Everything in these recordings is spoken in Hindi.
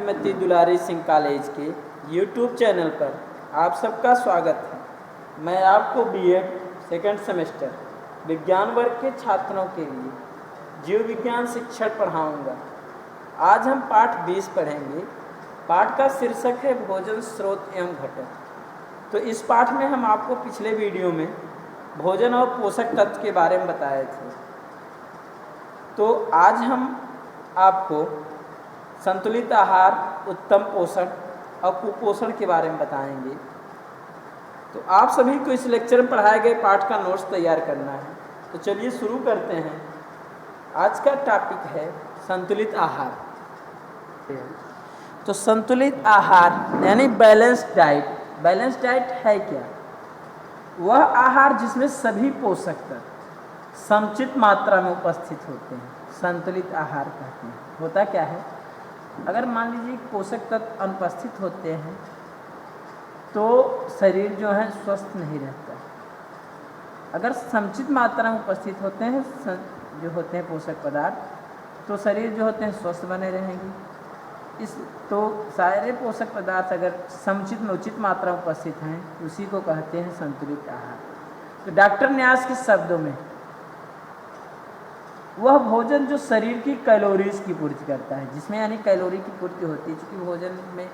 श्रीमती दुलारी सिंह कॉलेज के यूट्यूब चैनल पर आप सबका स्वागत है। मैं आपको बीएड सेकंड सेमेस्टर विज्ञान वर्ग के छात्रों के लिए जीव विज्ञान शिक्षण पढ़ाऊंगा। आज हम पाठ 20 पढ़ेंगे। पाठ का शीर्षक है भोजन स्रोत एवं घटक। तो इस पाठ में हम आपको पिछले वीडियो में भोजन और पोषक तत्व के बारे में बताए थे। तो आज हम आपको संतुलित आहार, उत्तम पोषण और कुपोषण के बारे में बताएंगे। तो आप सभी को इस लेक्चर में पढ़ाए गए पाठ का नोट्स तैयार करना है। तो चलिए शुरू करते हैं। आज का टॉपिक है संतुलित आहार। तो संतुलित आहार यानी बैलेंस्ड डाइट। बैलेंस्ड डाइट है क्या? वह आहार जिसमें सभी पोषक तत्व समुचित मात्रा में उपस्थित होते हैं, संतुलित आहार कहते हैं। होता क्या है, अगर मान लीजिए पोषक तत्व अनुपस्थित होते हैं तो शरीर जो है स्वस्थ नहीं रहता। अगर समुचित मात्रा में उपस्थित होते हैं जो होते हैं पोषक पदार्थ, तो शरीर जो होते हैं स्वस्थ बने रहेंगे। तो सारे पोषक पदार्थ अगर समुचित में उचित मात्रा में उपस्थित हैं, उसी को कहते हैं संतुलित आहार। तो डॉक्टर न्यास के शब्दों में वह भोजन जो शरीर की कैलोरीज की पूर्ति करता है, जिसमें यानी कैलोरी की पूर्ति होती है। क्योंकि भोजन में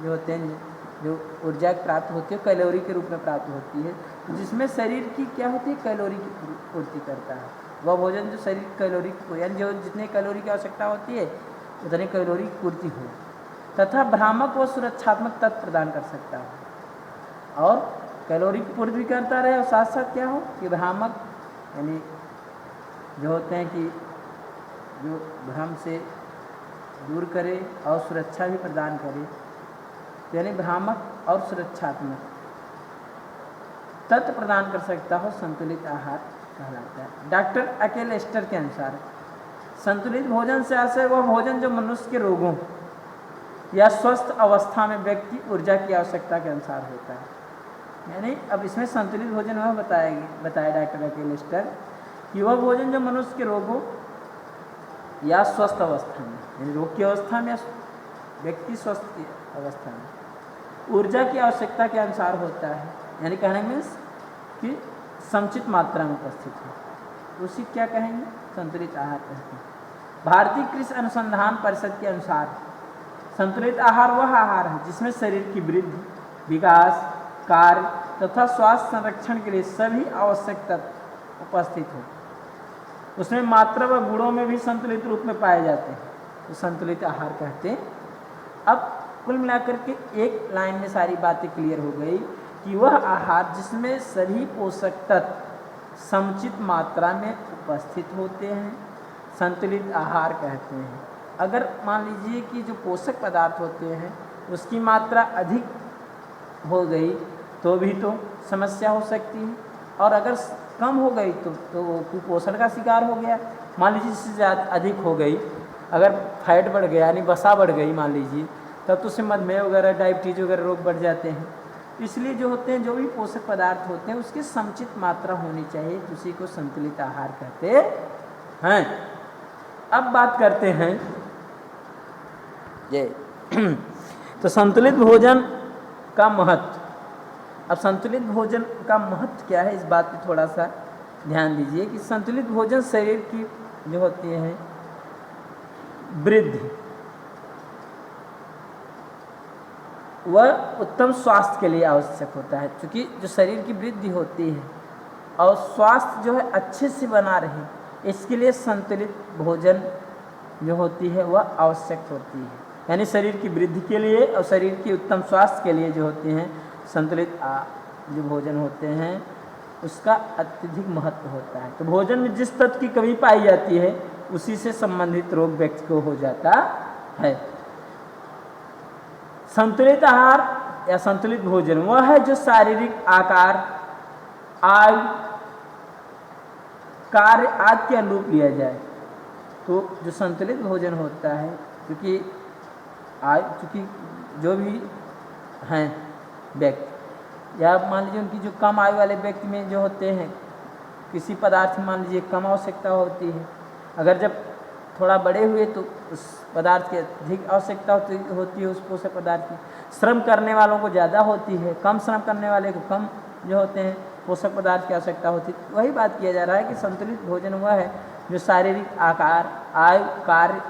जो होते हैं जो ऊर्जा प्राप्त होती है कैलोरी के रूप में प्राप्त होती है, जिसमें शरीर की क्या होती है, कैलोरी की पूर्ति करता है। वह भोजन जो शरीर की कैलोरी की यानी जो जितने कैलोरी की आवश्यकता होती है उतनी कैलोरी की पूर्ति हो, तथा भ्रामक व सुरक्षात्मक तत्व प्रदान कर सकता है। और कैलोरी की पूर्ति भी करता रहे और साथ साथ क्या हो कि भ्रामक यानी जो होते हैं कि जो भ्रम से दूर करे और सुरक्षा भी प्रदान करे, यानी भ्रामक और सुरक्षात्मक तत्व प्रदान कर सकता हो, संतुलित आहार कहलाता है। डॉक्टर अकेलेस्टर के अनुसार संतुलित भोजन से आशय वह भोजन जो मनुष्य के रोगों या स्वस्थ अवस्था में व्यक्ति ऊर्जा की आवश्यकता के अनुसार होता है। यानी अब इसमें संतुलित भोजन वह बताया डॉक्टर अकेलेस्टर कि वह भोजन जो मनुष्य के रोगों या स्वस्थ अवस्था में, यानी रोग की अवस्था में या व्यक्ति स्वस्थ की अवस्था में ऊर्जा की आवश्यकता के अनुसार होता है, यानी कहने मीन्स कि समुचित मात्रा में उपस्थित है, उसी क्या कहेंगे, संतुलित आहार कहते हैं। भारतीय कृषि अनुसंधान परिषद के अनुसार संतुलित आहार वह आहार है जिसमें शरीर की वृद्धि, विकास, कार्य तथा स्वास्थ्य संरक्षण के लिए सभी आवश्यक तत्व उपस्थित हो। उसमें मात्रा व गुणों में भी संतुलित रूप में पाए जाते हैं, तो संतुलित आहार कहते हैं। अब कुल मिलाकर के एक लाइन में सारी बातें क्लियर हो गई कि वह आहार जिसमें सभी पोषक तत्व समुचित मात्रा में उपस्थित होते हैं, संतुलित आहार कहते हैं। अगर मान लीजिए कि जो पोषक पदार्थ होते हैं उसकी मात्रा अधिक हो गई तो भी तो समस्या हो सकती है, और अगर कम हो गई तो वो कुपोषण का शिकार हो गया। मान लीजिए इससे ज़्यादा अधिक हो गई, अगर फैट बढ़ गया यानी वसा बढ़ गई मान लीजिए, तब तो उससे मधुमेह वगैरह, डायबिटीज वगैरह रोग बढ़ जाते हैं। इसलिए जो होते हैं, जो भी पोषक पदार्थ होते हैं उसकी समुचित मात्रा होनी चाहिए, उसी को संतुलित आहार कहते हैं। अब बात करते हैं ये तो संतुलित भोजन का महत्व। अब संतुलित भोजन का महत्व क्या है, इस बात पे थोड़ा सा ध्यान दीजिए कि संतुलित भोजन शरीर की जो होती है वृद्धि वह उत्तम स्वास्थ्य के लिए आवश्यक होता है। क्योंकि जो शरीर की वृद्धि होती है और स्वास्थ्य जो है अच्छे से बना रहे, इसके लिए संतुलित भोजन जो होती है वह आवश्यक होती है। यानी शरीर की वृद्धि के लिए और शरीर की उत्तम स्वास्थ्य के लिए जो होते हैं संतुलित जो भोजन होते हैं उसका अत्यधिक महत्व होता है। तो भोजन में जिस तत्व की कमी पाई जाती है उसी से संबंधित रोग व्यक्ति को हो जाता है। संतुलित आहार या संतुलित भोजन वह है जो शारीरिक आकार, आयु, कार्य आदि के अनुरूप लिया जाए। तो जो संतुलित भोजन होता है, क्योंकि जो भी हैं व्यक्ति या मान लीजिए उनकी जो कम आयु वाले व्यक्ति में जो होते हैं किसी पदार्थ मान लीजिए कम आवश्यकता होती है, अगर जब थोड़ा बड़े हुए तो उस पदार्थ की अधिक आवश्यकता होती है उस पोषक पदार्थ की। श्रम करने वालों को ज़्यादा होती है, कम श्रम करने वाले को कम जो होते हैं पोषक पदार्थ की आवश्यकता होती है। वही बात किया जा रहा है कि संतुलित भोजन वह है जो शारीरिक आकार, आयु, कार्य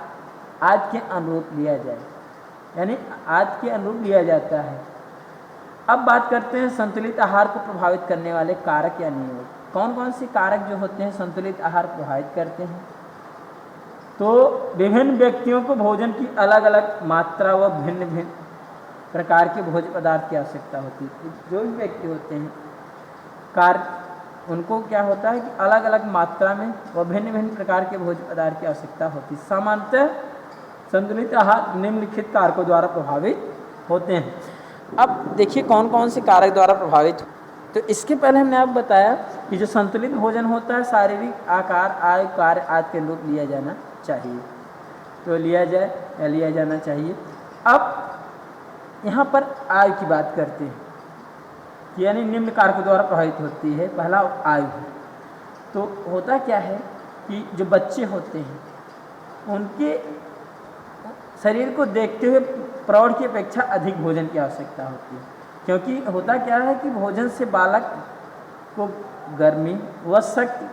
आदि के अनुरूप लिया जाए, यानी आदि के अनुरूप लिया जाता है। अब बात करते हैं संतुलित आहार को प्रभावित करने वाले कारक या नियम। कौन कौन से कारक जो होते हैं संतुलित आहार प्रभावित करते हैं? तो विभिन्न व्यक्तियों को भोजन की अलग अलग मात्रा व भिन्न भिन्न प्रकार के भोज्य पदार्थ की आवश्यकता होती है। जो भी व्यक्ति होते हैं कार्य, उनको क्या होता है कि अलग अलग मात्रा में व भिन्न भिन्न प्रकार के भोज्य पदार्थ की आवश्यकता होती है। सामान्यतः संतुलित आहार निम्नलिखित कारकों द्वारा प्रभावित होते हैं। अब देखिए कौन कौन से कारक द्वारा प्रभावित। तो इसके पहले हमने आपको बताया कि जो संतुलित भोजन होता है शारीरिक आकार, आयु, कार्य आदि के अनुरूप लिया जाना चाहिए, तो लिया जाए या लिया जाना चाहिए। अब यहाँ पर आयु की बात करते हैं कि यानी निम्न कारकों द्वारा प्रभावित होती है। पहला आयु है। तो होता क्या है कि जो बच्चे होते हैं उनके शरीर को देखते हुए प्रौढ़ की अपेक्षा अधिक भोजन की आवश्यकता होती है, क्योंकि होता क्या है कि भोजन से बालक को गर्मी व शक्ति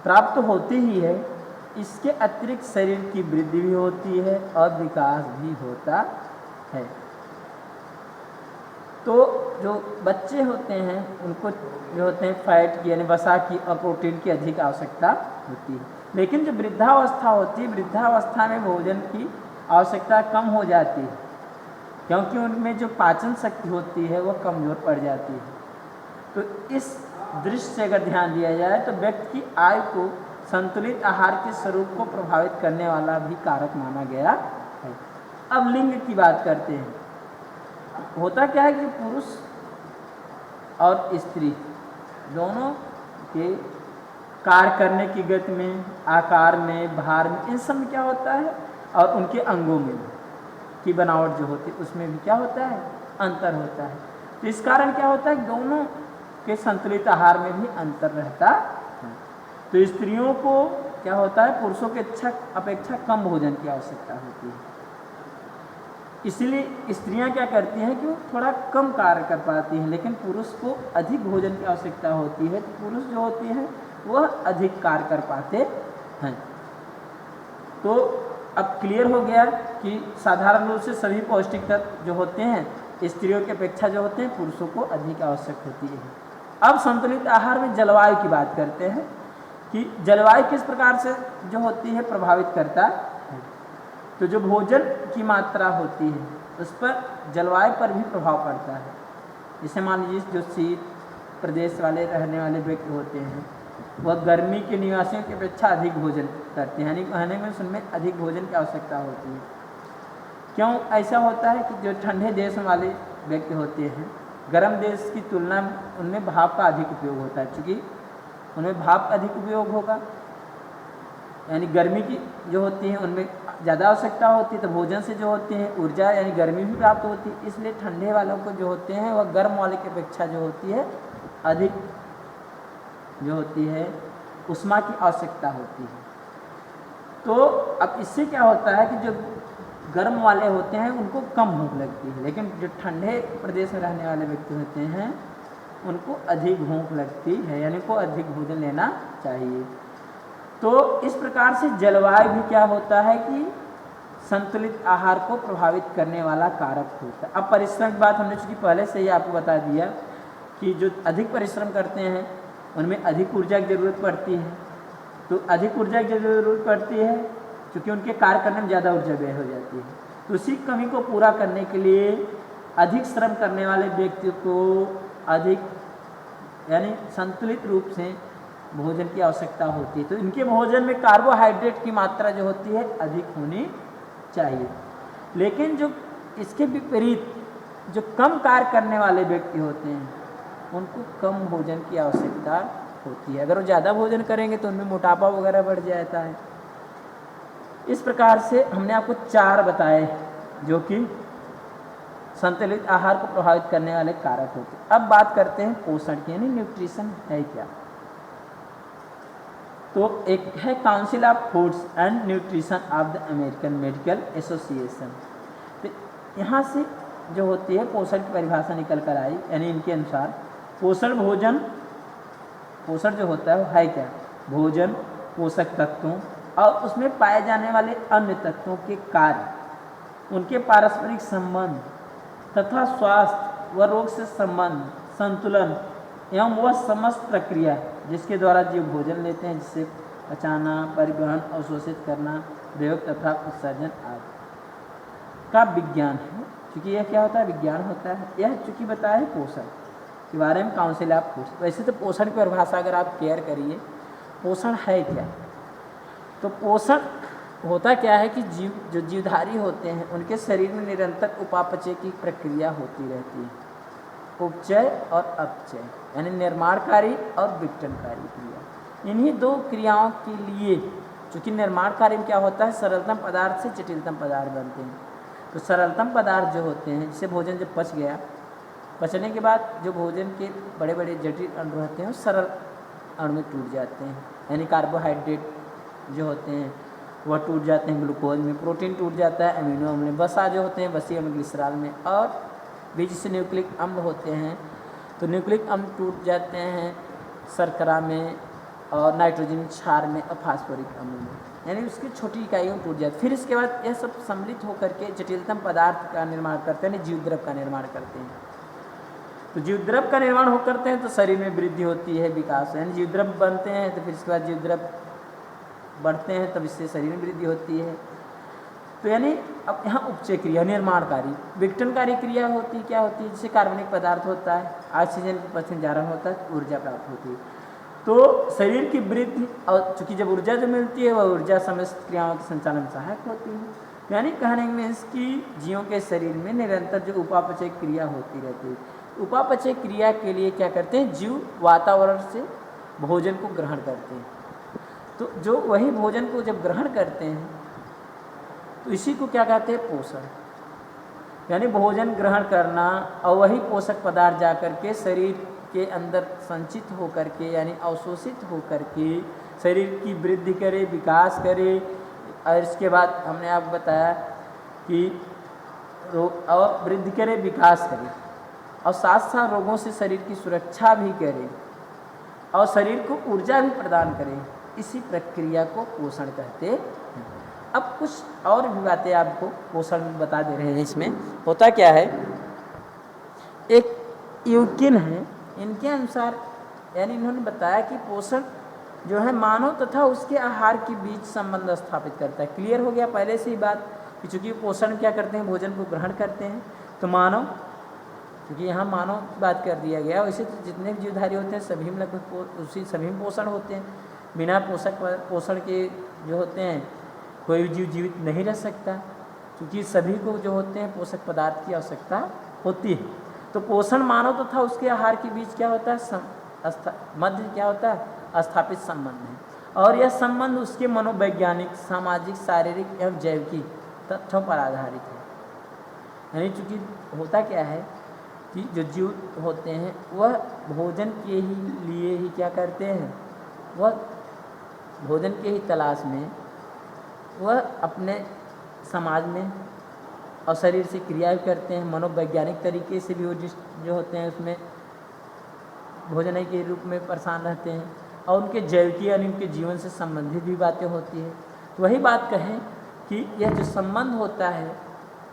प्राप्त होती ही है, इसके अतिरिक्त शरीर की वृद्धि भी होती है और विकास भी होता है। तो जो बच्चे होते हैं उनको जो होते हैं फैट की यानी वसा की और प्रोटीन की अधिक आवश्यकता होती है। लेकिन जो वृद्धावस्था होती है, वृद्धावस्था में भोजन की आवश्यकता कम हो जाती है, क्योंकि उनमें जो पाचन शक्ति होती है वो कमज़ोर पड़ जाती है। तो इस दृश्य से अगर ध्यान दिया जाए तो व्यक्ति की आयु को संतुलित आहार के स्वरूप को प्रभावित करने वाला भी कारक माना गया है। अब लिंग की बात करते हैं। होता क्या है कि पुरुष और स्त्री दोनों के कार्य करने की गति में, आकार में, भार में, इन सब में क्या होता है, और उनके अंगों में की बनावट जो होती है उसमें भी क्या होता है, अंतर होता है। तो इस कारण क्या होता है, दोनों के संतुलित आहार में भी अंतर रहता है। तो स्त्रियों को क्या होता है, पुरुषों के अपेक्षा कम भोजन की आवश्यकता होती है। इसलिए स्त्रियां क्या करती हैं कि वो थोड़ा कम कार्य कर पाती हैं, लेकिन पुरुष को अधिक भोजन की आवश्यकता होती है। तो पुरुष जो होते हैं वह अधिक कार्य कर पाते हैं। तो अब क्लियर हो गया कि साधारण रूप से सभी पौष्टिक तत्व जो होते हैं स्त्रियों की अपेक्षा जो होते हैं पुरुषों को अधिक आवश्यक होती है। अब संतुलित आहार में जलवायु की बात करते हैं कि जलवायु किस प्रकार से जो होती है प्रभावित करता है। तो जो भोजन की मात्रा होती है उस पर जलवायु पर भी प्रभाव पड़ता है। जैसे मान लीजिए जो शीत प्रदेश वाले रहने वाले व्यक्ति होते हैं वह गर्मी के निवासियों की अपेक्षा अधिक भोजन करते हैं, यानी कहने में उनमें अधिक भोजन की आवश्यकता होती है। क्यों ऐसा होता है कि जो ठंडे देश वाले व्यक्ति होते हैं गर्म देश की तुलना में उनमें भाप का अधिक उपयोग होता है, क्योंकि उनमें भाप का अधिक उपयोग होगा, यानी गर्मी की जो होती है उनमें ज़्यादा आवश्यकता होती है। तो भोजन से जो होती है ऊर्जा यानी गर्मी भी प्राप्त होती है, इसलिए ठंडे वालों को जो होते हैं वह गर्म वाले की अपेक्षा जो होती है अधिक जो होती है उष्मा की आवश्यकता होती है। तो अब इससे क्या होता है कि जो गर्म वाले होते हैं उनको कम भूख लगती है, लेकिन जो ठंडे प्रदेश में रहने वाले व्यक्ति होते हैं उनको अधिक भूख लगती है, यानी को अधिक भोजन लेना चाहिए। तो इस प्रकार से जलवायु भी क्या होता है कि संतुलित आहार को प्रभावित करने वाला कारक होता है। अब परिश्रम की बात हमने चूँकि पहले से ही आपको बता दिया कि जो अधिक परिश्रम करते हैं उनमें अधिक ऊर्जा की ज़रूरत पड़ती है। तो अधिक ऊर्जा की ज़रूरत पड़ती है क्योंकि उनके कार्य करने में ज़्यादा ऊर्जा व्यय हो जाती है। तो उसी कमी को पूरा करने के लिए अधिक श्रम करने वाले व्यक्ति को अधिक यानी संतुलित रूप से भोजन की आवश्यकता होती है। तो इनके भोजन में कार्बोहाइड्रेट की मात्रा जो होती है अधिक होनी चाहिए। लेकिन जो इसके विपरीत जो कम कार्य करने वाले व्यक्ति होते हैं उनको कम भोजन की आवश्यकता होती है। अगर वो ज़्यादा भोजन करेंगे तो उनमें मोटापा वगैरह बढ़ जाता है। इस प्रकार से हमने आपको 4 बताए जो कि संतुलित आहार को प्रभावित करने वाले कारक होते हैं। अब बात करते हैं पोषण की, यानी न्यूट्रिशन है क्या। तो एक है council of foods and nutrition of the American medical association. तो यहाँ से जो होती है पोषण की परिभाषा निकल कर आई, यानी इनके अनुसार पोषण भोजन, पोषण जो होता है वो है क्या, भोजन, पोषक तत्वों और उसमें पाए जाने वाले अन्य तत्वों के कार्य, उनके पारस्परिक संबंध तथा स्वास्थ्य व रोग से संबंध, संतुलन एवं वह समस्त प्रक्रिया जिसके द्वारा जीव भोजन लेते हैं, जिसे पचाना, परिवहन, अवशोषित करना, प्रयोग तथा उत्सर्जन आदि का विज्ञान है। क्योंकि यह क्या होता है, विज्ञान होता है। यह चूँकि बताया है पोषण के बारे में काउंसिल ऑफ फूड्स। वैसे तो पोषण की परिभाषा अगर आप केयर करिए, पोषण है क्या, तो पोषण होता क्या है कि जो जीवधारी होते हैं उनके शरीर में निरंतर उपापचय की प्रक्रिया होती रहती है, उपचय और अपचय, यानी निर्माणकारी और विघटनकारी क्रिया। इन्हीं दो क्रियाओं के लिए, चूँकि निर्माण कार्य में क्या होता है, सरलतम पदार्थ से जटिलतम पदार्थ बनते हैं। तो सरलतम पदार्थ जो होते हैं, जैसे भोजन जब पच गया, पचने के बाद जो भोजन के बड़े बड़े जटिल अणु रहते हैं वो सरल अणु में टूट जाते हैं, यानी कार्बोहाइड्रेट जो होते हैं वह टूट जाते हैं ग्लूकोज में, प्रोटीन टूट जाता है अमीनो अम्ल में, वसा जो होते हैं वसीय अम्ल ग्लिसरॉल में, और बीच से न्यूक्लिक अम्ल होते हैं तो न्यूक्लिक अम्ल टूट जाते हैं शर्करा में और नाइट्रोजन क्षार में और फास्फोरिक अम्ल में, यानी उसकी छोटी इकाइयों में टूट जाती। फिर इसके बाद यह सब सम्मिलित होकर के जटिलतम पदार्थ का निर्माण करते हैं, जीव द्रव का निर्माण करते हैं। तो जीव द्रव का निर्माण हो करते हैं तो शरीर में वृद्धि होती है, विकास, यानी जीव द्रव बनते हैं तो फिर इसके बाद जीव द्रव बढ़ते हैं तब इससे शरीर में वृद्धि होती है। तो यानी अब यहाँ उपचय क्रिया, निर्माणकारी, विघटनकारी क्रिया होती है, क्या होती है, जैसे कार्बनिक पदार्थ होता है, ऑक्सीजन के पश्चिम जा रहा होता है, ऊर्जा प्राप्त होती है। तो शरीर की वृद्धि, और चूँकि जब ऊर्जा जो मिलती है वह ऊर्जा समस्त क्रियाओं के संचालन में सहायक होती है। यानी कहने में इसकी जीवों के शरीर में निरंतर जो उपापचय क्रिया होती रहती है। उपापचय क्रिया के लिए क्या करते हैं, जीव वातावरण से भोजन को ग्रहण करते हैं। तो जो वही भोजन को जब ग्रहण करते हैं तो इसी को क्या कहते हैं, पोषण, यानी भोजन ग्रहण करना और वही पोषक पदार्थ जा कर के शरीर के अंदर संचित होकर के, यानी अवशोषित होकर के शरीर की वृद्धि करे, विकास करे। और इसके बाद हमने आपको बताया कि और वृद्धि करे, विकास करे और साथ साथ रोगों से शरीर की सुरक्षा भी करे और शरीर को ऊर्जा भी प्रदान करे। इसी प्रक्रिया को पोषण कहते हैं। अब कुछ और भी बातें आपको पोषण में बता दे रहे हैं। इसमें होता क्या है, एक यूकिन है, इनके अनुसार, यानी इन्होंने बताया कि पोषण जो है मानव तथा उसके आहार के बीच संबंध स्थापित करता है। क्लियर हो गया पहले से ही बात कि चूँकि पोषण क्या करते हैं, भोजन को ग्रहण करते हैं, तो मानव, क्योंकि यहाँ मानव की बात कर दिया गया, वैसे तो जितने भी जीवधारी होते हैं सभी में लगभग उसी सभी में पोषण होते हैं। बिना पोषण के जो होते हैं कोई जीव जीवित नहीं रह सकता, क्योंकि सभी को जो होते हैं पोषक पदार्थ की आवश्यकता होती है। तो पोषण मानव तथा उसके आहार के बीच क्या होता है, मध्य क्या होता है, स्थापित संबंध है। और यह संबंध उसके मनोवैज्ञानिक, सामाजिक, शारीरिक एवं जैविक तथ्यों पर आधारित है। यानी चूँकि होता क्या है कि जो जीव होते हैं वह भोजन के ही लिए ही क्या करते हैं, वह भोजन के ही तलाश में वह अपने समाज में और शरीर से क्रिया भी करते हैं। मनोवैज्ञानिक तरीके से भी वो जो होते हैं उसमें भोजन के रूप में परेशान रहते हैं और उनके जैविक यानी उनके जीवन से संबंधित भी बातें होती है। तो वही बात कहें कि यह जो संबंध होता है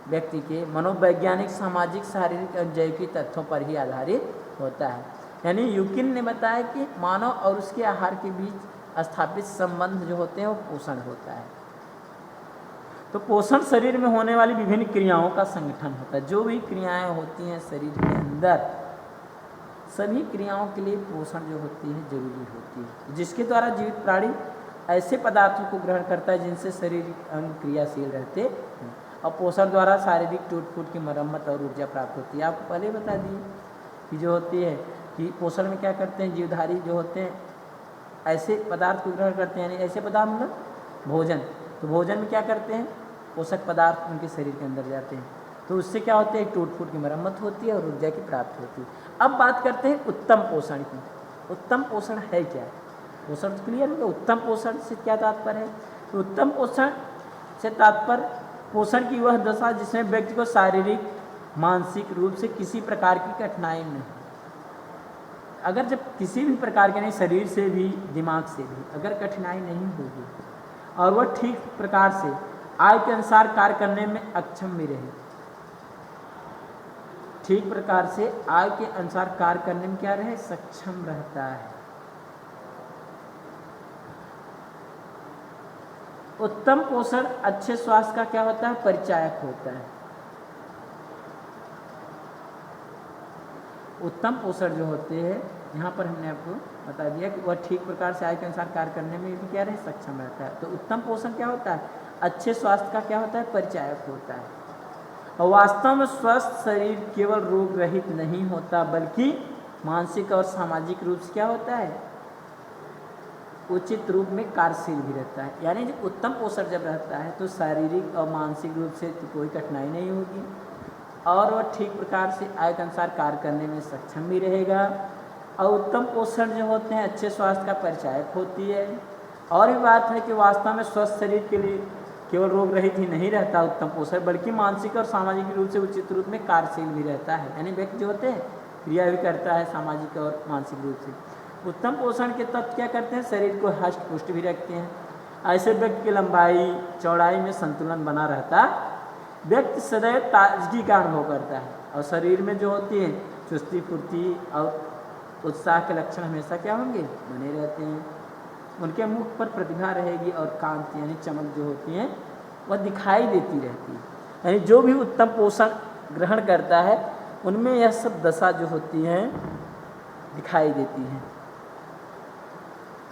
व्यक्ति के मनोवैज्ञानिक, सामाजिक, शारीरिक और जैविक तथ्यों पर ही आधारित होता है। यानी यूकिन ने बताया कि मानव और उसके आहार के बीच स्थापित संबंध जो होते हैं वो पोषण होता है। तो पोषण शरीर में होने वाली विभिन्न क्रियाओं का संगठन होता है। जो भी क्रियाएं होती हैं शरीर के अंदर, सभी क्रियाओं के लिए पोषण जो होती है जरूरी होती है, जिसके द्वारा जीवित प्राणी ऐसे पदार्थों को ग्रहण करता है जिनसे शरीर अंग क्रियाशील रहते हैं। और पोषण द्वारा शारीरिक टूट फूट की मरम्मत और ऊर्जा प्राप्त होती है। आपको पहले बता दिए कि जो होती है कि पोषण में क्या करते हैं, जीवधारी जो होते हैं ऐसे पदार्थ को ग्रहण करते हैं, यानी ऐसे पदार्थ मतलब भोजन। तो भोजन में क्या करते हैं, पोषक पदार्थ उनके शरीर के अंदर जाते हैं, तो उससे क्या होते हैं, टूट फूट की मरम्मत होती है और ऊर्जा की प्राप्ति होती है। अब बात करते हैं उत्तम पोषण की। उत्तम पोषण है क्या? पोषण क्लियर होगा। उत्तम पोषण से क्या तात्पर्य है? तो उत्तम पोषण से तात्पर्य पोषण की वह दशा जिसमें व्यक्ति को शारीरिक मानसिक रूप से किसी प्रकार की कठिनाई नहीं, अगर जब किसी भी प्रकार के नहीं, शरीर से भी दिमाग से भी अगर कठिनाई नहीं होगी और वह ठीक प्रकार से आय के अनुसार कार्य करने में अक्षम भी रहे, ठीक प्रकार से आय के अनुसार कार्य करने में क्या रहे, सक्षम रहता है। उत्तम पोषण अच्छे स्वास्थ्य का क्या होता है, परिचायक होता है। उत्तम पोषण जो होते हैं, यहाँ पर हमने आपको बता दिया कि वह ठीक प्रकार से आय के अनुसार कार्य करने में भी क्या रहे, सक्षम रहता है। तो उत्तम पोषण क्या होता है, अच्छे स्वास्थ्य का क्या होता है, परिचायक होता है। और वास्तव में स्वस्थ शरीर केवल रोग रहित नहीं होता बल्कि मानसिक और सामाजिक रूप से क्या होता है, उचित रूप में कार्यशील भी रहता है। यानी जो उत्तम पोषण जब रहता है तो शारीरिक और मानसिक रूप से तो कोई कठिनाई नहीं होगी और वह ठीक प्रकार से आय के अनुसार कार्य करने में सक्षम भी रहेगा। और उत्तम पोषण जो होते हैं अच्छे स्वास्थ्य का परिचायक होती है। और भी बात है कि वास्तव में स्वस्थ शरीर के लिए केवल रोग रहित ही नहीं रहता उत्तम पोषण, बल्कि मानसिक और सामाजिक रूप से उचित रूप में कार्यशील भी रहता है। यानी व्यक्ति जो होते हैं क्रिया भी करता है सामाजिक और मानसिक रूप से। उत्तम पोषण के तत्व क्या करते हैं, शरीर को हष्ट पुष्ट भी रखते हैं। ऐसे व्यक्ति की लंबाई चौड़ाई में संतुलन बना रहता है, व्यक्ति सदैव ताजगी का अनुभव करता है और शरीर में जो होती है चुस्ती फुर्ती और उत्साह के लक्षण हमेशा क्या होंगे, बने रहते हैं। उनके मुख पर प्रतिभा रहेगी और कांति यानी चमक जो होती है वह दिखाई देती रहती है। यानी जो भी उत्तम पोषण ग्रहण करता है उनमें यह सब दशा जो होती है दिखाई देती है।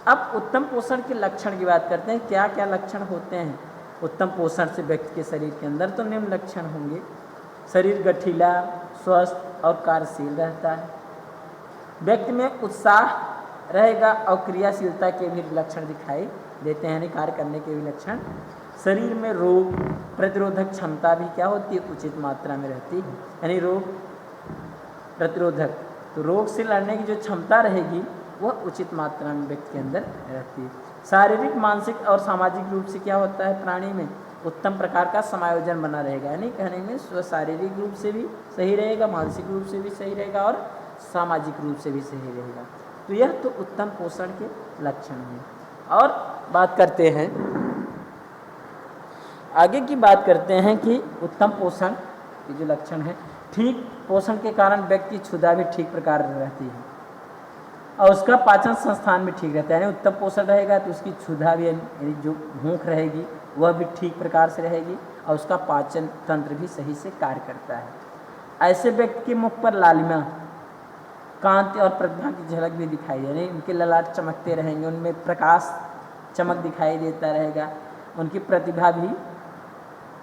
अब उत्तम पोषण के लक्षण की बात करते हैं, क्या क्या लक्षण होते हैं उत्तम पोषण से व्यक्ति के शरीर के अंदर। तो निम्न लक्षण होंगे, शरीर गठीला स्वस्थ और कार्यशील रहता है, व्यक्ति में उत्साह रहेगा और क्रियाशीलता के भी लक्षण दिखाई देते हैं, यानी कार्य करने के भी लक्षण। शरीर में रोग प्रतिरोधक क्षमता भी क्या होती है, उचित मात्रा में रहती है, यानी रोग प्रतिरोधक, तो रोग से लड़ने की जो क्षमता रहेगी वह उचित मात्रा में व्यक्ति के अंदर रहती है। शारीरिक मानसिक और सामाजिक रूप से क्या होता है, प्राणी में उत्तम प्रकार का समायोजन बना रहेगा, यानी कहने में शारीरिक रूप से भी सही रहेगा, मानसिक रूप से भी सही रहेगा और सामाजिक रूप से भी सही रहेगा। तो यह तो उत्तम पोषण के लक्षण हैं। और बात करते हैं आगे की बात करते हैं कि उत्तम पोषण के जो लक्षण है, ठीक पोषण के कारण व्यक्ति की क्षुधा भी ठीक प्रकार रहती है और उसका पाचन संस्थान भी ठीक रहता है। यानी उत्तम पोषण रहेगा तो उसकी क्षुधा भी यानी जो भूख रहेगी वह भी ठीक प्रकार से रहेगी और उसका पाचन तंत्र भी सही से कार्य करता है। ऐसे व्यक्ति के मुख पर लालिमा कांति और प्रतिभा की झलक भी दिखाई दे रही, उनके ललाट चमकते रहेंगे, उनमें प्रकाश चमक दिखाई देता रहेगा, उनकी प्रतिभा भी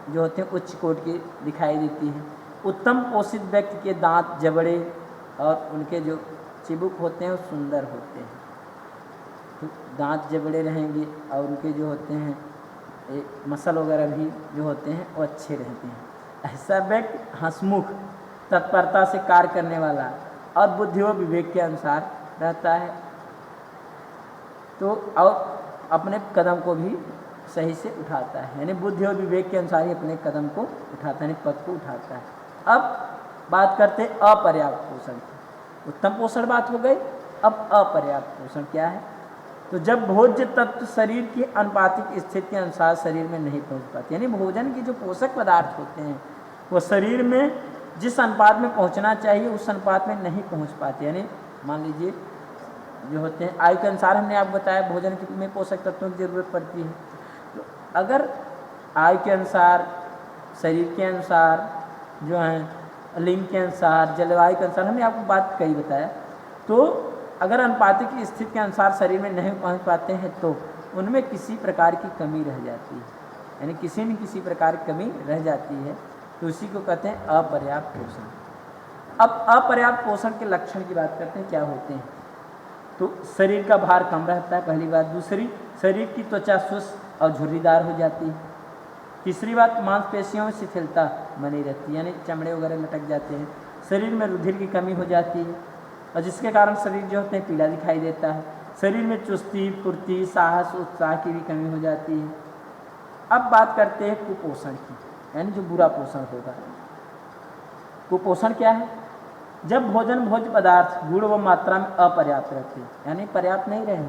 जो होते हैं उच्च कोट की दिखाई देती है। उत्तम पोषित व्यक्ति के दांत जबड़े और उनके जो चिबुक होते हैं वो सुंदर होते हैं, तो दांत जबड़े रहेंगे और उनके जो होते हैं मसल वगैरह भी जो होते हैं वो अच्छे रहते हैं। ऐसा व्यक्ति हंसमुख तत्परता से कार्य करने वाला और बुद्धि व विवेक के अनुसार रहता है, तो और अपने कदम को भी सही से उठाता है, यानी बुद्धि और विवेक के अनुसार ही अपने कदम को उठाता है, यानी पद को उठाता है। अब बात करते हैं अपर्याप्त पोषण की। उत्तम पोषण बात हो गई, अब अपर्याप्त पोषण क्या है, तो जब भोज्य तत्व शरीर की अनुपातिक स्थिति के अनुसार शरीर में नहीं पहुंच पाते, यानी भोजन के जो पोषक पदार्थ होते हैं वो शरीर में जिस अनुपात में पहुंचना चाहिए उस अनुपात में नहीं पहुंच पाते। यानी मान लीजिए जो होते हैं आयु के अनुसार, हमने आपको बताया भोजन में पोषक तत्वों की ज़रूरत पड़ती है, तो अगर आयु के अनुसार शरीर के अनुसार जो है लिंग के अनुसार जलवायु के अनुसार हमने आपको बात कही बताया, तो अगर अनुपातिक स्थिति के अनुसार शरीर में नहीं पहुंच पाते हैं तो उनमें किसी प्रकार की कमी रह जाती है, यानी किसी न किसी प्रकार की कमी रह जाती है, तो उसी को कहते हैं अपर्याप्त पोषण। अब अपर्याप्त पोषण के लक्षण की बात करते हैं, क्या होते हैं, तो शरीर का भार कम रहता है पहली बात, दूसरी शरीर की त्वचा शुष्क और झुर्रीदार हो जाती है, तीसरी बात मांसपेशियों में शिथिलता बनी रहती है, यानी चमड़े वगैरह लटक जाते हैं, शरीर में रुधिर की कमी हो जाती है और जिसके कारण शरीर जो होते हैं पीला दिखाई देता है, शरीर में चुस्ती, फुर्ती, साहस, उत्साह की भी कमी हो जाती है। अब बात करते हैं कुपोषण की, यानी जो बुरा पोषण होगा। कुपोषण क्या है? जब भोजन भोज्य पदार्थ गुण व मात्रा में अपर्याप्त रहते हैं, यानी पर्याप्त नहीं रहे,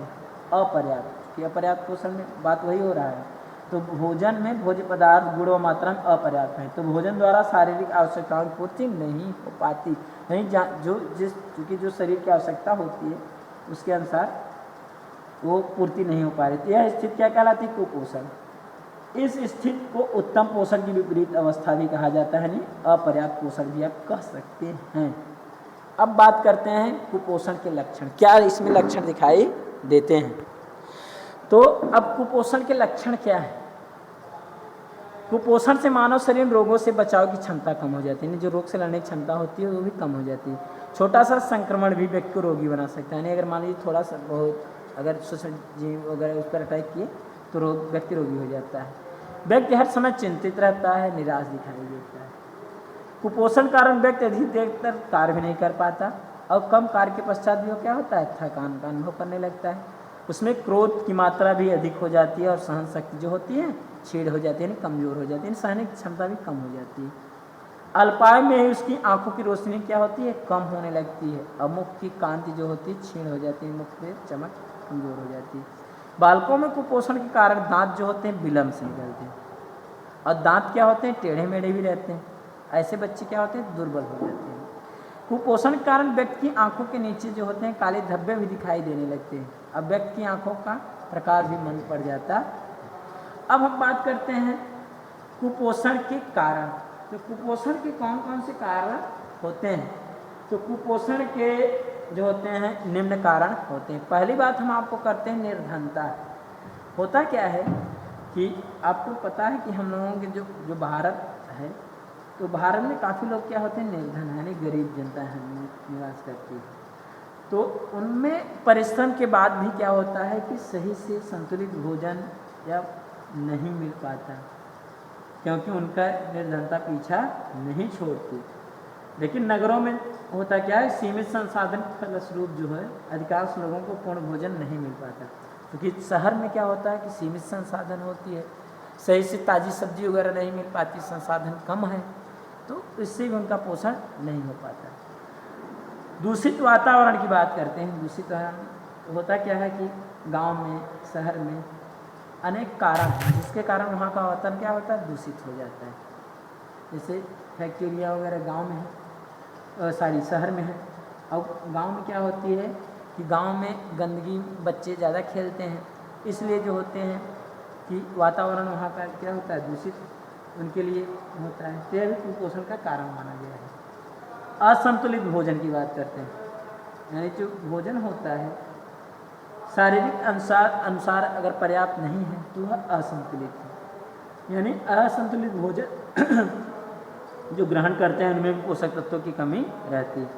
अपर्याप्त, कि अपर्याप्त पोषण में बात वही हो रहा है। तो भोजन में भोज्य पदार्थ गुण व मात्रा में अपर्याप्त है, तो भोजन द्वारा शारीरिक आवश्यकताओं की पूर्ति नहीं हो पाती, नहीं चूँकि जो शरीर की आवश्यकता होती है उसके अनुसार वो पूर्ति नहीं हो पा रही। तो यह स्थिति क्या कहलाती है? कुपोषण। इस स्थिति को उत्तम पोषण की विपरीत अवस्था भी कहा जाता है, नहीं अपर्याप्त पोषण भी आप कह सकते हैं। अब बात करते हैं कुपोषण के लक्षण, क्या इसमें लक्षण दिखाई देते हैं। तो अब कुपोषण के लक्षण क्या है? कुपोषण से मानव शरीर रोगों से बचाव की क्षमता कम हो जाती है, जो रोग से लड़ने की क्षमता होती है वो भी कम हो जाती है। छोटा सा संक्रमण भी व्यक्ति को रोगी बना सकता है, यानी अगर मान लीजिए थोड़ा सा बहुत अगर सूक्ष्म जीव वगैरह उस पर अटैक किए तो व्यक्ति रोगी हो जाता है। व्यक्ति हर समय चिंतित रहता है, निराश दिखाई देता है। कुपोषण कारण व्यक्ति अधिक देर तक कार्य भी नहीं कर पाता और कम कार्य के पश्चात भी वो क्या होता है? थकान का अनुभव करने लगता है। उसमें क्रोध की मात्रा भी अधिक हो जाती है और सहन शक्ति जो होती है छीड़ हो जाती है, कमज़ोर हो जाती है, सहने की क्षमता भी कम हो जाती है। अल्पायु में ही उसकी आंखों की रोशनी क्या होती है? कम होने लगती है और मुख की कांति जो होती है क्षीण हो जाती है, मुख पे चमक कमज़ोर हो जाती है। बालकों में कुपोषण के कारण दांत जो होते हैं विलम्ब से निकलते हैं और दांत क्या होते हैं? टेढ़े मेढ़े भी रहते हैं। ऐसे बच्चे क्या होते हैं? दुर्बल हो जाते हैं। कुपोषण के कारण व्यक्ति की आंखों के नीचे जो होते हैं काले धब्बे भी दिखाई देने लगते हैं। अब व्यक्ति की आंखों का प्रकाश भी मंद पड़ जाता। अब हम बात करते हैं कुपोषण के कारण। तो कुपोषण के कौन कौन से कारण होते हैं? तो कुपोषण के जो होते हैं निम्न कारण होते हैं। पहली बात हम आपको करते हैं निर्धनता। होता क्या है कि आपको पता है कि हम लोगों के जो भारत है, तो भारत में काफ़ी लोग क्या होते हैं? निर्धन, यानी गरीब जनता है निवास करती है। तो उनमें परिश्रम के बाद भी क्या होता है कि सही से संतुलित भोजन या नहीं मिल पाता, क्योंकि उनका निर्धनता पीछा नहीं छोड़ती। लेकिन नगरों में होता क्या है? सीमित संसाधन के फलस्वरूप जो है अधिकांश लोगों को पूर्ण भोजन नहीं मिल पाता, क्योंकि शहर में क्या होता है कि सीमित संसाधन होती है, सही से ताज़ी सब्जी वगैरह नहीं मिल पाती, संसाधन कम है, तो इससे भी उनका पोषण नहीं हो पाता। दूषित वातावरण की बात करते हैं। दूषित वातावरण होता क्या है कि गांव में, शहर में अनेक कारण हैं जिसके कारण वहाँ का वातावरण क्या होता है? दूषित हो जाता है। जैसे फैक्ट्रिया वगैरह गांव में है, शहर में है। और गांव में क्या होती है कि गांव में गंदगी, बच्चे ज़्यादा खेलते हैं, इसलिए जो होते हैं कि वातावरण वहाँ का क्या होता है? दूषित उनके लिए होता है। तो यह भी कुपोषण का कारण माना गया है। असंतुलित भोजन की बात करते हैं, यानी जो भोजन होता है शारीरिक अनुसार अगर पर्याप्त नहीं है तो वह असंतुलित है, यानी असंतुलित भोजन जो ग्रहण करते हैं उनमें भी पोषक तत्वों की कमी रहती है।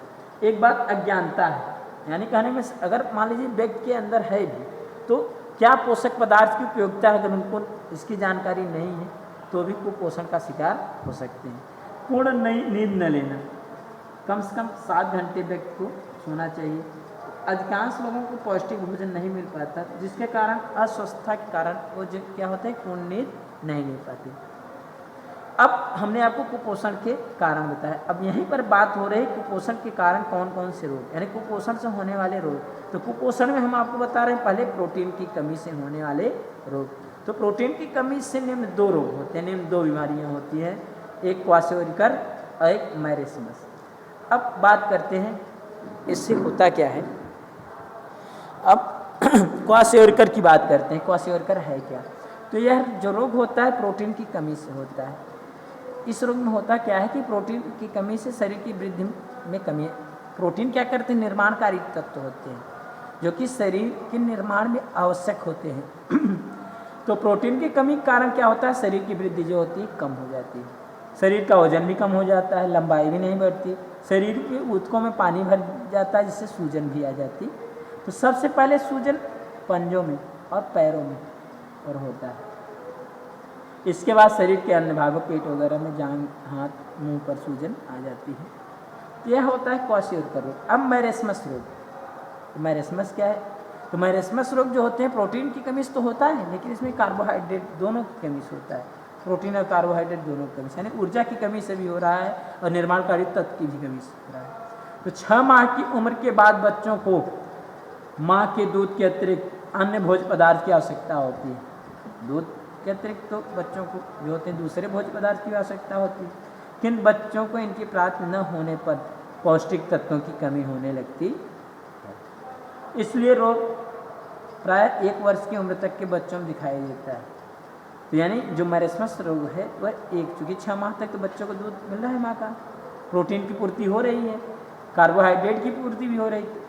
एक बात अज्ञानता है, यानी कहने में अगर मान लीजिए व्यक्ति के अंदर है भी तो क्या पोषक पदार्थ की उपयोगिता है, अगर उनको इसकी जानकारी नहीं है तो भी कुपोषण का शिकार हो सकते हैं। पूर्ण नींद न लेना, कम से कम 7 घंटे व्यक्ति को सोना चाहिए। अधिकांश लोगों को पौष्टिक भोजन नहीं मिल पाता, जिसके कारण अस्वस्थता के कारण वो जो क्या होता है पूर्ण नींद नहीं ले पाते। अब हमने आपको कुपोषण के कारण बताया। अब यहीं पर बात हो रही है कुपोषण के कारण कौन कौन से रोग, यानी कुपोषण से होने वाले रोग। तो कुपोषण में हम आपको बता रहे हैं पहले प्रोटीन की कमी से होने वाले रोग। तो प्रोटीन की कमी से निम्न 2 रोग होते हैं, निम्न 2 बीमारियाँ होती हैं, एक क्वाशोरिकर और एक मैरेस्मस। अब बात करते हैं इससे होता क्या है। अब क्वाशोरिकर की बात करते हैं। क्वाशोरिकर है क्या? तो यह जो रोग होता है प्रोटीन की कमी से होता है। इस रोग में होता क्या है कि प्रोटीन की कमी से शरीर की वृद्धि में कमी है। प्रोटीन क्या करते हैं? निर्माणकारी तत्व होते हैं जो कि शरीर के निर्माण में आवश्यक होते हैं। तो प्रोटीन की कमी के कारण क्या होता है? शरीर की वृद्धि जो होती है कम हो जाती है, शरीर का वजन भी कम हो जाता है, लंबाई भी नहीं बढ़ती, शरीर के ऊतकों में पानी भर जाता है जिससे सूजन भी आ जाती। तो सबसे पहले सूजन पंजों में और पैरों में और होता है। इसके बाद शरीर के अन्य भागों, पेट वगैरह में, जांघ, हाथ, मुंह पर सूजन आ जाती है। तो यह होता है क्वाशोरिकर रोग। अब मैरेस्मस रोग। मैरेस्मस क्या है? तो मैरेस्मस रोग जो होते हैं प्रोटीन की कमी तो होता है, लेकिन इसमें कार्बोहाइड्रेट दोनों की कमी से होता है, प्रोटीन और कार्बोहाइड्रेट दोनों की कमी से, यानी ऊर्जा की कमी से भी हो रहा है और निर्माणकारी तत्व की भी कमी से हो रहा है। तो 6 माह की उम्र के बाद बच्चों को माँ के दूध के अतिरिक्त अन्य भोज्य पदार्थ की आवश्यकता होती है। दूध के अतिरिक्त तो बच्चों को जो होते हैं दूसरे भोज्य पदार्थ की आवश्यकता होती है, किन बच्चों को इनकी प्राप्ति न होने पर पौष्टिक तत्वों की कमी होने लगती है। इसलिए रोग प्राय 1 वर्ष की उम्र तक के बच्चों में दिखाई देता है। तो यानी जो मैरेस्मस रोग है वह चूँकि 6 माह तक तो बच्चों को दूध मिल रहा है माँ का, प्रोटीन की पूर्ति हो रही है, कार्बोहाइड्रेट की पूर्ति भी हो रही है,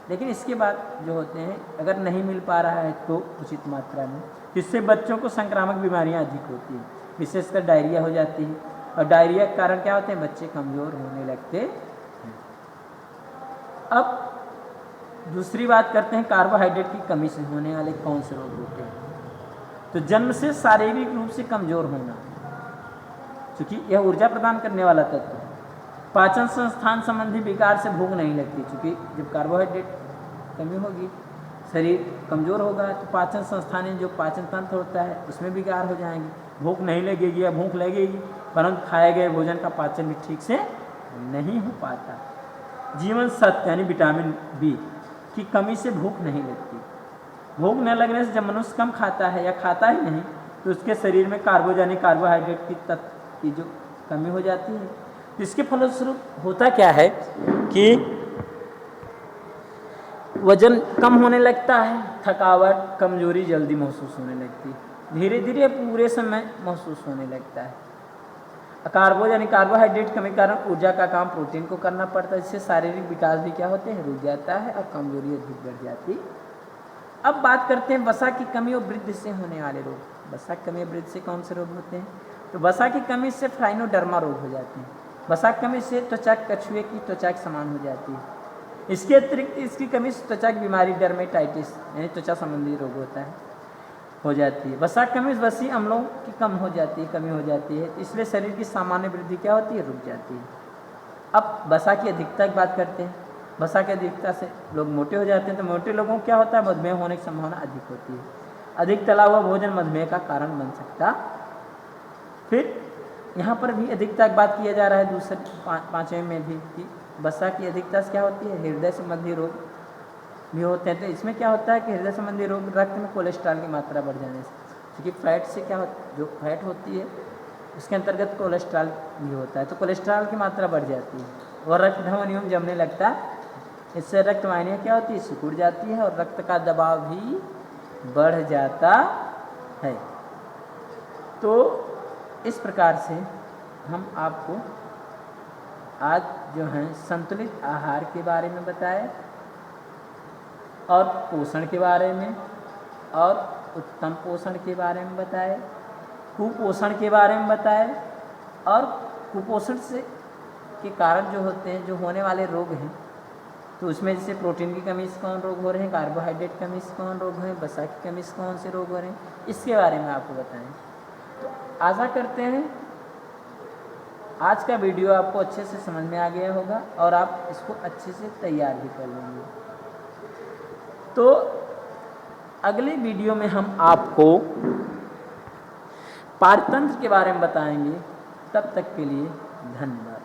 लेकिन इसके बाद जो होते हैं अगर नहीं मिल पा रहा है तो उचित मात्रा में, जिससे बच्चों को संक्रामक बीमारियां अधिक होती हैं, विशेषकर डायरिया हो जाती है। और डायरिया के कारण क्या होते हैं, बच्चे कमज़ोर होने लगते हैं। अब दूसरी बात करते हैं कार्बोहाइड्रेट की कमी से होने वाले कौन से रोग होते हैं। तो जन्म से शारीरिक रूप से कमज़ोर होना, क्योंकि यह ऊर्जा प्रदान करने वाला तत्व है। पाचन संस्थान संबंधी विकार से भूख नहीं लगती, क्योंकि जब कार्बोहाइड्रेट कमी होगी शरीर कमज़ोर होगा तो पाचन संस्थान जो पाचन तंत्र होता है उसमें विकार हो जाएंगे, भूख नहीं लगेगी या भूख लगेगी परंतु खाए गए भोजन का पाचन भी ठीक से नहीं हो पाता। जीवन सत्व यानी विटामिन बी की कमी से भूख नहीं लगती। भूख न लगने से जब मनुष्य कम खाता है या खाता ही नहीं तो उसके शरीर में कार्बोहाइड्रेट की तत्व की जो कमी हो जाती है। इसके फलस्वरूप होता क्या है कि वजन कम होने लगता है, थकावट कमजोरी जल्दी महसूस होने लगती है, धीरे धीरे पूरे समय महसूस होने लगता है। कार्बोहाइड्रेट कमी कारण ऊर्जा का काम प्रोटीन को करना पड़ता है, जिससे शारीरिक विकास भी क्या होते हैं, रुक जाता है और कमजोरी अधिक बढ़ जाती है। अब बात करते हैं वसा की कमी और वृद्धि से होने वाले रोग। वसा की कमी और वृद्धि से कौन से रोग होते हैं, तो वसा की कमी से फ्राइनोडर्मा रोग हो जाते हैं। वसा की कमी से त्वचा कछुए की त्वचा के समान हो जाती है। इसके अतिरिक्त इसकी कमी से त्वचा की बीमारी डर्मेटाइटिस यानी त्वचा संबंधी रोग होता है हो जाती है। वसा की कमी वसी अम्लों की कमी हो जाती है, तो इसलिए शरीर की सामान्य वृद्धि क्या होती है, रुक जाती है। अब वसा की अधिकता की बात करते हैं। वसा की अधिकता से लोग मोटे हो जाते हैं, तो मोटे लोगों को क्या होता है, मधुमेह होने की संभावना अधिक होती है। अधिक तला हुआ भोजन मधुमेह का कारण बन सकता। फिर यहाँ पर भी अधिकता की बात किया जा रहा है दूसरे 5वें में भी कि वसा की अधिकता से क्या होती है, हृदय संबंधी रोग भी होते हैं। तो इसमें क्या होता है कि हृदय संबंधी रोग रक्त में कोलेस्ट्रॉल की मात्रा बढ़ जाने से, क्योंकि फैट से क्या जो फैट होती है उसके अंतर्गत कोलेस्ट्रॉल भी होता है, तो कोलेस्ट्रॉल की मात्रा बढ़ जाती है और रक्त धमनियों जमने लगता है। इससे रक्त वाहिनियाँ क्या होती है, सिकुड़ जाती है और रक्त का दबाव भी बढ़ जाता है। तो इस प्रकार से हम आपको आज जो है संतुलित आहार के बारे में बताए और पोषण के बारे में और उत्तम पोषण के बारे में बताए, कुपोषण के बारे में बताए और कुपोषण से के कारण जो होते हैं, जो होने वाले रोग हैं, तो उसमें जैसे प्रोटीन की कमी से कौन रोग हो रहे हैं, कार्बोहाइड्रेट की कमी से कौन रोग हो रहे हैं, वसा की कमी से कौन से रोग हो रहे हैं, इसके बारे में आपको बताएं। तो आशा करते हैं आज का वीडियो आपको अच्छे से समझ में आ गया होगा और आप इसको अच्छे से तैयार भी कर लेंगे। तो अगले वीडियो में हम आपको पारतंत्र के बारे में बताएंगे। तब तक के लिए धन्यवाद।